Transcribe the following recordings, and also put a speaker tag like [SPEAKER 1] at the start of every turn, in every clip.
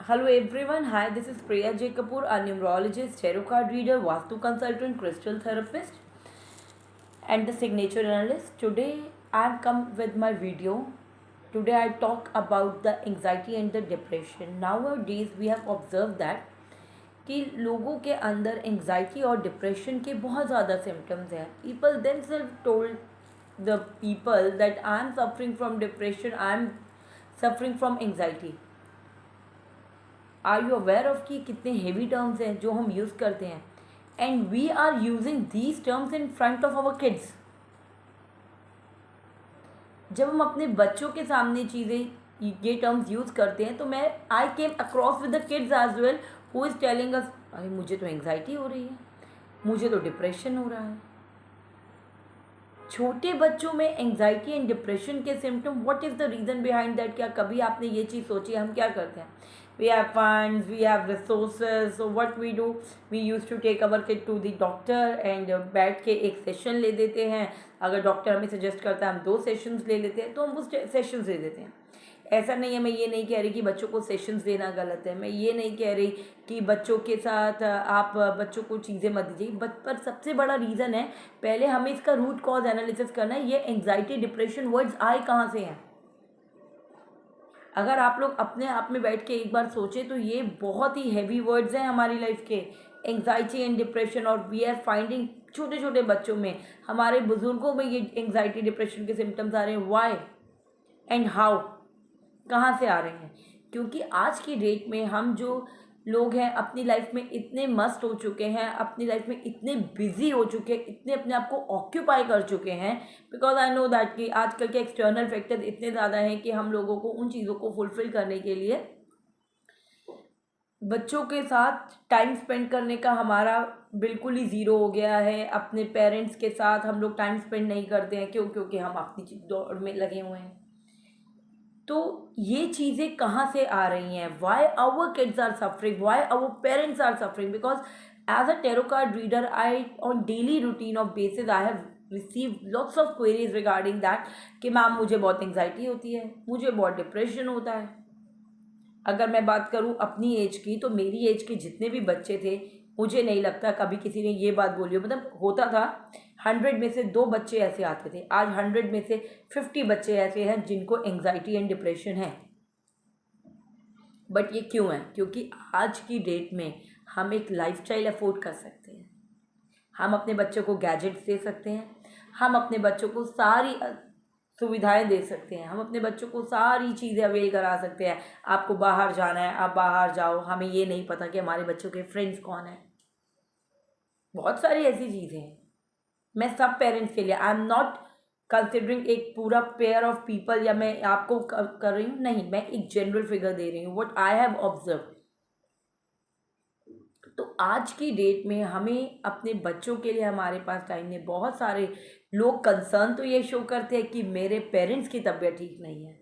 [SPEAKER 1] Hello everyone. Hi, this is Priya J. Kapoor, a numerologist, tarot card reader, Vastu consultant, crystal therapist, and the signature analyst. Today I am come with my video. Today I talk about the anxiety and the depression. Nowadays we have observed that कि लोगों के अंदर anxiety और depression के बहुत ज़्यादा symptoms हैं. People themselves told the people that I am suffering from depression, I am suffering from anxiety. Are you aware of कि कितने हेवी टर्म्स हैं जो हम यूज़ करते हैं, and we are using these terms in front of our kids. जब हम अपने बच्चों के सामने चीज़ें ये टर्म्स यूज़ करते हैं तो मैं I came across with the kids as well who is telling us, अरे मुझे तो एंग्जाइटी हो रही है, मुझे तो डिप्रेशन हो रहा है. छोटे बच्चों में एंग्जाइटी एंड डिप्रेशन के symptom, what is the reason behind that? क्या कभी आपने ये चीज़ सोची? हम क्या करते हैं, we have funds, we have resources, so what we do, we use to take our kid to the doctor and बैठ के एक सेशन ले देते हैं. अगर डॉक्टर हमें सजेस्ट करता है हम 2 सेशंस ले लेते हैं, तो हम उस सेशंस ले देते हैं. ऐसा नहीं है, मैं ये नहीं कह रही कि बच्चों को सेशंस देना गलत है, मैं ये नहीं कह रही कि बच्चों के साथ आप बच्चों को चीज़ें मत दीजिए, पर सबसे बड़ा रीज़न है, पहले हमें इसका रूट कॉज एनालिसिस करना है. ये एंग्जाइटी डिप्रेशन वर्ड्स आए कहाँ से हैं? अगर आप लोग अपने आप में बैठ के एक बार सोचें तो ये बहुत ही हैवी वर्ड्स हैं हमारी लाइफ के, एंग्जाइटी एंड डिप्रेशन. और वी आर फाइंडिंग छोटे छोटे बच्चों में, हमारे बुजुर्गों में ये एंग्जाइटी डिप्रेशन के सिम्टम्स आ रहे हैं. वाई एंड हाउ, कहाँ से आ रहे हैं? क्योंकि आज की डेट में हम जो लोग हैं अपनी लाइफ में इतने मस्त हो चुके हैं, अपनी लाइफ में इतने बिजी हो चुके हैं, इतने अपने आप को ऑक्यूपाई कर चुके हैं, बिकॉज आई नो दैट कि आजकल के एक्सटर्नल फैक्टर्स इतने ज़्यादा हैं कि हम लोगों को उन चीज़ों को फुलफिल करने के लिए बच्चों के साथ टाइम स्पेंड करने का हमारा बिल्कुल ही ज़ीरो हो गया है. अपने पेरेंट्स के साथ हम लोग टाइम स्पेंड नहीं करते हैं. क्यों? क्योंकि हम अपनी दौड़ में लगे हुए हैं. तो ये चीज़ें कहाँ से आ रही हैं? Why our kids are suffering, why our parents are suffering? Because as a tarot card reader, I on daily routine of basis I have receive lots of queries regarding that कि मैम मुझे बहुत anxiety होती है, मुझे बहुत depression होता है. अगर मैं बात करूँ अपनी एज की, तो मेरी एज के जितने भी बच्चे थे, मुझे नहीं लगता कभी किसी ने ये बात बोली हो. मतलब होता था 100 में से 2 बच्चे ऐसे आते थे. आज 100 में से 50 बच्चे ऐसे हैं जिनको एंग्जाइटी एंड डिप्रेशन है. बट ये क्यों है? क्योंकि आज की डेट में हम एक लाइफस्टाइल अफोर्ड कर सकते हैं, हम अपने बच्चों को गैजेट्स दे सकते हैं, हम अपने बच्चों को सारी सुविधाएं दे सकते हैं, हम अपने बच्चों को सारी चीज़ें अवेल करा सकते हैं. आपको बाहर जाना है, आप बाहर जाओ. हमें ये नहीं पता कि हमारे बच्चों के फ्रेंड्स कौन हैं. बहुत सारी ऐसी चीज़ें हैं. मैं सब पेरेंट्स के लिए, आई एम नॉट कंसिडरिंग एक पूरा पेयर ऑफ पीपल, या मैं आपको कर रही हूँ, नहीं, मैं एक जनरल फिगर दे रही हूँ व्हाट आई हैव ऑब्जर्व. तो आज की डेट में हमें अपने बच्चों के लिए हमारे पास टाइम नहीं. बहुत सारे लोग कंसर्न तो ये शो करते हैं कि मेरे पेरेंट्स की तबीयत ठीक नहीं है,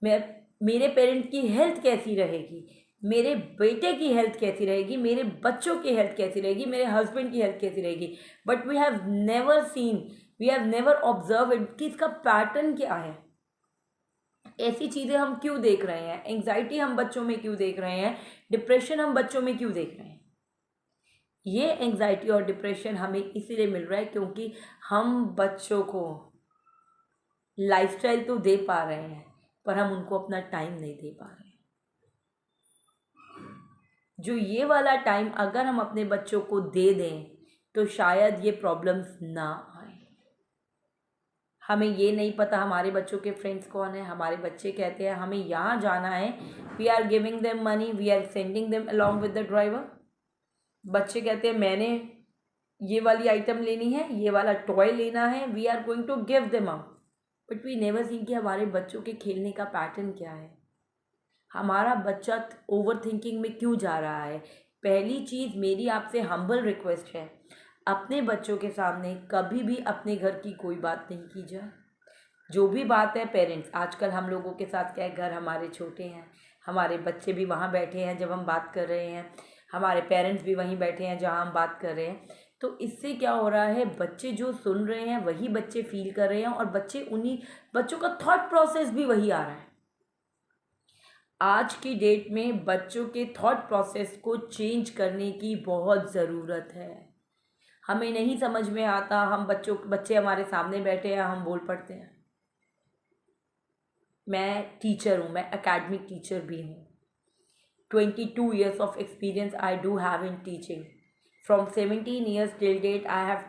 [SPEAKER 1] मैं मेरे पेरेंट्स की हेल्थ कैसी रहेगी, मेरे बेटे की हेल्थ कैसी रहेगी, मेरे बच्चों की हेल्थ कैसी रहेगी, मेरे हस्बैंड की हेल्थ कैसी रहेगी. But we have never seen, we have never observe it कि इसका पैटर्न क्या है. ऐसी चीज़ें हम क्यों देख रहे हैं? एंग्जाइटी हम बच्चों में क्यों देख रहे हैं? डिप्रेशन हम बच्चों में क्यों देख रहे हैं? ये एंग्जाइटी और डिप्रेशन हमें इसीलिए मिल रहा है क्योंकि हम बच्चों को लाइफस्टाइल तो दे पा रहे हैं, पर हम उनको अपना टाइम नहीं दे पा रहे हैं. जो ये वाला टाइम अगर हम अपने बच्चों को दे दें तो शायद ये प्रॉब्लम्स ना आए. हमें ये नहीं पता हमारे बच्चों के फ्रेंड्स कौन हैं. हमारे बच्चे कहते हैं हमें यहाँ जाना है, we are giving them money, we are sending them along with the driver. बच्चे कहते हैं मैंने ये वाली आइटम लेनी है, ये वाला टॉय लेना है, we are going to give them out. But we never see कि हमारे बच्चों के खेलने का पैटर्न क्या है, हमारा बच्चा ओवर थिंकिंग में क्यों जा रहा है. पहली चीज़ मेरी आपसे हम्बल रिक्वेस्ट है, अपने बच्चों के सामने कभी भी अपने घर की कोई बात नहीं की जाए. जो भी बात है पेरेंट्स, आजकल हम लोगों के साथ क्या है, घर हमारे छोटे हैं, हमारे बच्चे भी वहाँ बैठे हैं जब हम बात कर रहे हैं, हमारे पेरेंट्स भी वहीं बैठे हैं जहाँ हम बात कर रहे हैं. तो इससे क्या हो रहा है, बच्चे जो सुन रहे हैं वही बच्चे फील कर रहे हैं, और बच्चे उन्हीं बच्चों का थॉट प्रोसेस भी वही आ रहा है. आज की डेट में बच्चों के थॉट प्रोसेस को चेंज करने की बहुत ज़रूरत है। हमें नहीं समझ में आता, हम बच्चे हमारे सामने बैठे हैं, हम बोल पड़ते हैं। मैं टीचर हूँ, मैं एकेडमिक टीचर भी हूँ। 22 years of experience I do have in teaching. From 17 years till date I have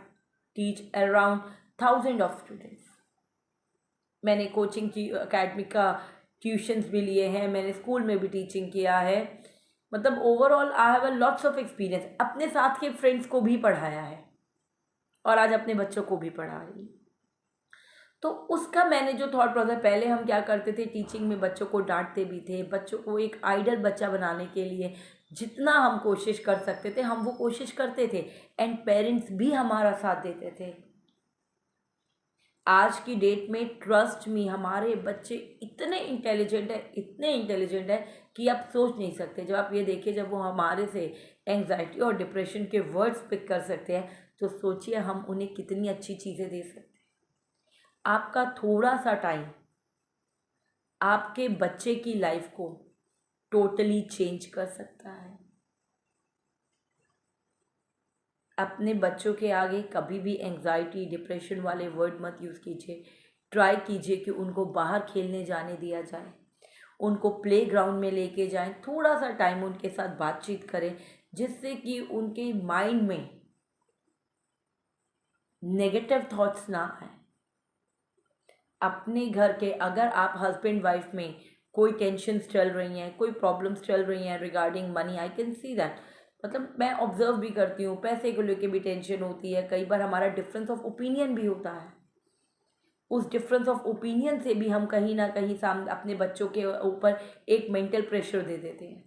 [SPEAKER 1] teach around 1000 of students. मैंने कोचिंग की, एकेडमिक का ट्यूशन्स भी लिए हैं, मैंने स्कूल में भी टीचिंग किया है। मतलब overall I have a lots of experience. अपने साथ के फ्रेंड्स को भी पढ़ाया है और आज अपने बच्चों को भी पढ़ा रही हूँ। तो उसका मैंने जो थॉट प्रोसेस, पहले हम क्या करते थे, टीचिंग में बच्चों को डांटते भी थे, बच्चों को एक आइडल बच्चा बनाने के लिए जितना हम कोशिश कर सकते थे हम वो कोशिश करते थे, एंड पेरेंट्स भी हमारा साथ देते थे। आज की डेट में ट्रस्ट मी, हमारे बच्चे इतने इंटेलिजेंट है, इतने इंटेलिजेंट है कि आप सोच नहीं सकते। जब आप ये देखिए, जब वो हमारे से एंग्जाइटी और डिप्रेशन के वर्ड्स पिक कर सकते हैं, तो सोचिए हम उन्हें कितनी अच्छी चीज़ें दे सकते हैं। आपका थोड़ा सा टाइम आपके बच्चे की लाइफ को टोटली चेंज कर सकता है। अपने बच्चों के आगे कभी भी एंग्जाइटी डिप्रेशन वाले वर्ड मत यूज़ कीजिए। ट्राई कीजिए कि उनको बाहर खेलने जाने दिया जाए, उनको प्ले ग्राउंड में लेके जाएं, थोड़ा सा टाइम उनके साथ बातचीत करें, जिससे कि उनके माइंड में नेगेटिव थॉट्स ना आए। अपने घर के, अगर आप हस्बैंड वाइफ में कोई टेंशन्स चल रही हैं, कोई प्रॉब्लम्स चल रही हैं regarding money, I can see that. मतलब मैं ऑब्जर्व भी करती हूँ, पैसे को लेके भी टेंशन होती है, कई बार हमारा डिफरेंस ऑफ ओपिनियन भी होता है। उस डिफरेंस ऑफ ओपिनियन से भी हम कहीं ना कहीं सामने अपने बच्चों के ऊपर एक मेंटल प्रेशर दे देते हैं।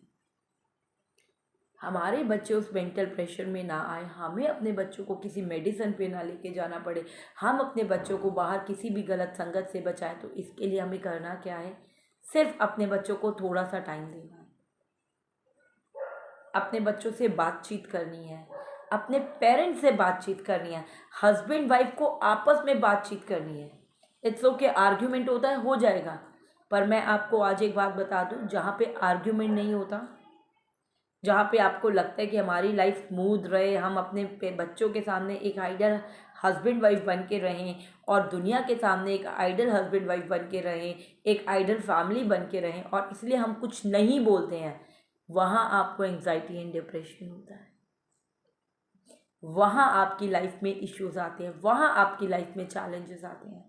[SPEAKER 1] हमारे बच्चे उस मेंटल प्रेशर में ना आए, हमें अपने बच्चों को किसी मेडिसिन पे ना लेके जाना पड़े, हम अपने बच्चों को बाहर किसी भी गलत संगत से बचाएं। तो इसके लिए हमें करना क्या है, सिर्फ अपने बच्चों को थोड़ा सा टाइम देना है, अपने बच्चों से बातचीत करनी है, अपने पेरेंट्स से बातचीत करनी है, हस्बैंड वाइफ को आपस में बातचीत करनी है। इट्स ओके, आर्ग्यूमेंट होता है, हो जाएगा, पर मैं आपको आज एक बात बता दूं, जहाँ पे आर्ग्यूमेंट नहीं होता, जहाँ पे आपको लगता है कि हमारी लाइफ स्मूथ रहे, हम अपने बच्चों के सामने एक आइडल हस्बैंड वाइफ बन के रहें और दुनिया के सामने एक आइडल हस्बैंड वाइफ बन के रहें, एक आइडल फैमिली बन के रहें, और इसलिए हम कुछ नहीं बोलते हैं, वहाँ आपको एंग्जाइटी एंड डिप्रेशन होता है, वहाँ आपकी लाइफ में इश्यूज आते हैं, वहाँ आपकी लाइफ में चैलेंजेस आते हैं।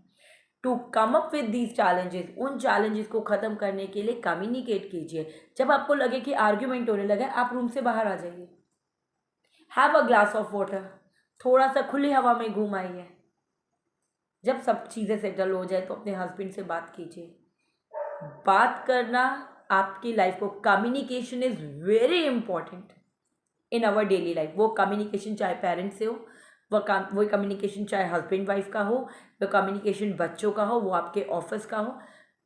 [SPEAKER 1] To come up with these challenges, उन चैलेंजेस को ख़त्म करने के लिए कम्युनिकेट कीजिए। जब आपको लगे कि आर्ग्यूमेंट होने लगे, आप रूम से बाहर आ जाइए, have a glass of water, थोड़ा सा खुली हवा में घूम आइए। जब सब चीज़ें सेटल हो जाए तो अपने हस्बैंड से बात कीजिए। बात करना आपकी लाइफ को, communication is very important in our daily life. वो कम्युनिकेशन चाहे पेरेंट्स से हो, वो कम्युनिकेशन चाहे हस्बैंड वाइफ का हो, वो कम्युनिकेशन बच्चों का हो, वो आपके ऑफिस का हो,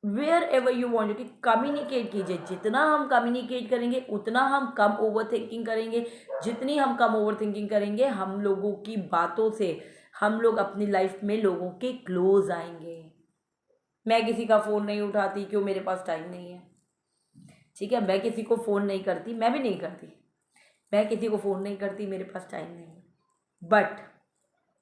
[SPEAKER 1] वेयर एवर यू वॉन्ट, कि कम्युनिकेट कीजिए। जितना हम कम्युनिकेट करेंगे उतना हम कम ओवर थिंकिंग करेंगे, जितनी हम कम ओवर थिंकिंग करेंगे, हम लोगों की बातों से हम लोग अपनी लाइफ में लोगों के क्लोज आएंगे। मैं किसी का फ़ोन नहीं उठाती, क्यों? मेरे पास टाइम नहीं है। ठीक है, मैं किसी को फ़ोन नहीं करती, मैं भी नहीं करती, मैं किसी को फ़ोन नहीं करती, मेरे पास टाइम नहीं है। बट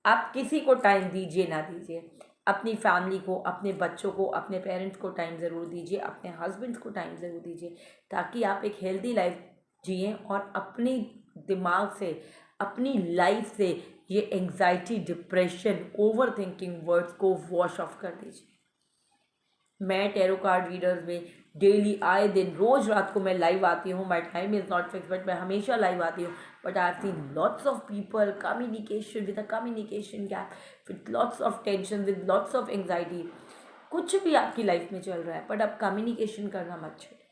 [SPEAKER 1] आप किसी को टाइम दीजिए ना दीजिए, अपनी फैमिली को, अपने बच्चों को, अपने पेरेंट्स को टाइम ज़रूर दीजिए, अपने हस्बैंड्स को टाइम ज़रूर दीजिए, ताकि आप एक हेल्दी लाइफ जिए और अपने दिमाग से, अपनी लाइफ से ये anxiety, depression, over thinking words को वॉश ऑफ कर दीजिए। मैं टैरो कार्ड रीडर्स में डेली, आए दिन, रोज़ रात को मैं लाइव आती हूँ। My time is not fix, but मैं हमेशा लाइव आती हूँ। But I have seen lots of people communication with a communication gap, with lots of tension, with lots of anxiety. कुछ भी आपकी लाइफ में चल रहा है, बट आप कम्युनिकेशन करना मत छोड़िए।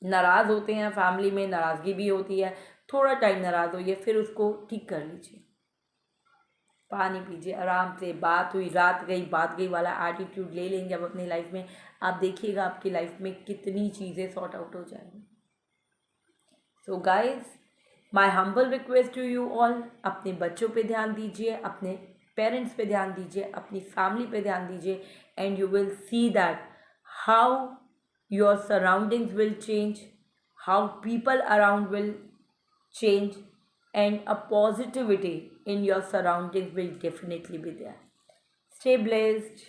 [SPEAKER 1] नाराज़ होते हैं, फैमिली में नाराज़गी भी होती है, थोड़ा टाइम नाराज़ होइए, फिर उसको ठीक कर लीजिए। पानी पीजिए आराम से, बात हुई, रात गई बात गई वाला एटीट्यूड ले लेंगे अब अपनी लाइफ में, आप देखिएगा आपकी लाइफ में कितनी चीज़ें सॉर्ट आउट हो जाएंगी। So guys, my humble request to you all, अपने बच्चों पे ध्यान दीजिए, अपने पेरेंट्स पे ध्यान दीजिए, अपनी फैमिली पे ध्यान दीजिए, and you will see that how your surroundings will change, how people around will change, and a positivity in your surroundings will definitely be there. Stay blessed.